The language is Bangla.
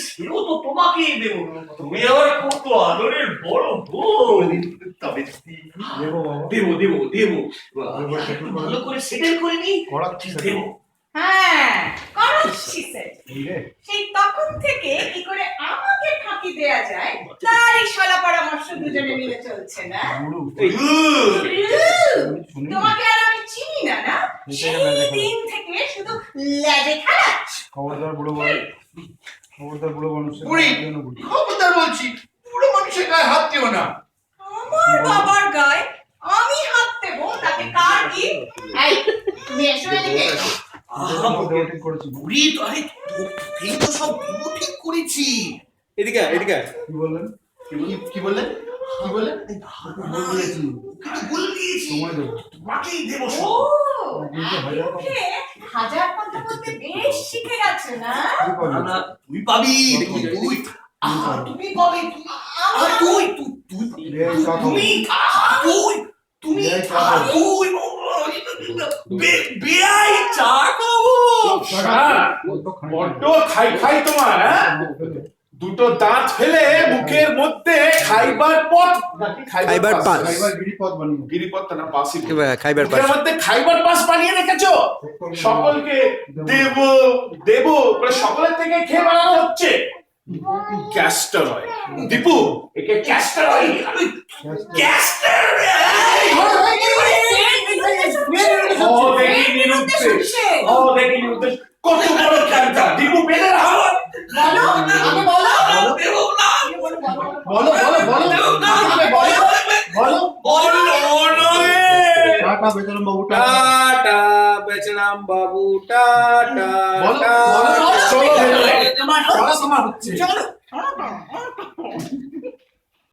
সেও তো তোমাকেই দেবো, তুমি আবার কত আদরের বড় বোন। তবে দেবো বাবা, দেবো দেবো দেবো, আমি দেবো, আগে একটু দেবো। ভালো করে সেটেল করে নি, করাচ্ছি সেটা। দেবো। হ্যাঁ, করাচ্ছি স্যার। এই রে, সেই তখন থেকে কি করে আমাকে ফাঁকি দেয়া যায় তারই শালা পরামর্শ দুজনে মিলে চলছে না? গুরু, শুনি। তোমাকে আর আমি চিনি না, না? এটাই সেই লেজে দিন থেকে শুধু লেজে খেলাচ্ছ। খবরদার বুড়ো বল, খবরদার বুড়ো মানুষের বুড়ি, জন্য বুড়ি। খবরদার বলছি, বুড়ো মানুষের গায়ে হাত দিও না। আমার বাবার গায়ে আমি হাত দেবো, তাতে কার কি? এই, তুমি এসো এদিকে। ঠিক করেছি। বুড়ি তো, আরে তোকেই তো সব দেবো ঠিক করেছি। এদিকে এদিকে। কি বললেন? কি বললেন? কি বললেন? বলেছি, ওকে তো বলে দিয়েছি, সময় দেবো। তোমাকেই দেবো ও, সব। কিন্তু হাজার কথা। মুখে হাজার কথা বলতে বেশ শিখে গেছে না? কি পাবি? না না, তুই পাবি, দেখি, তুই তুমি পাবে, আর তুই এই চা খাবো। তুমি তুমি এই চা খাবো। তুই বেআই চা খাবো। বড্ড খাই। বড্ড খাই খাই তোমার, হ্যাঁ? দুটো দাঁত ফেলে মুখের মধ্যে খাইবার পথ, খাইবার পাস। খাইবার গিরিপথ বানিয়ে। গিরিপথ না, পাসই বলে। খাইবার মুখের পাস। মধ্যে খাইবার পাস বানিয়ে রেখেছো, সকলকে দেব দেব করে সকলের থেকে খেয়ে বানানো হচ্ছে। ক্যাস্টর অয়েল, দীপু একে ক্যাস্টর অয়েল, ক্যাস্টর ও দেখি নিরুদ্দেশ, ও দেখি নিরুদ্দেশ, কত বড় ক্যান্সার। দীপু পেলে রাখো, বলো, আগে বলো। দেবো না, বলো, বলো, বলো বলো বলো দেবো না, বলো। বলো টাটা বেচারাম বাবু, টাটা। টাটা বেচরাম বাবু, টাটা বলো, টাটা। বলো, চলো, চলো, তোমার হচ্ছে। চলো।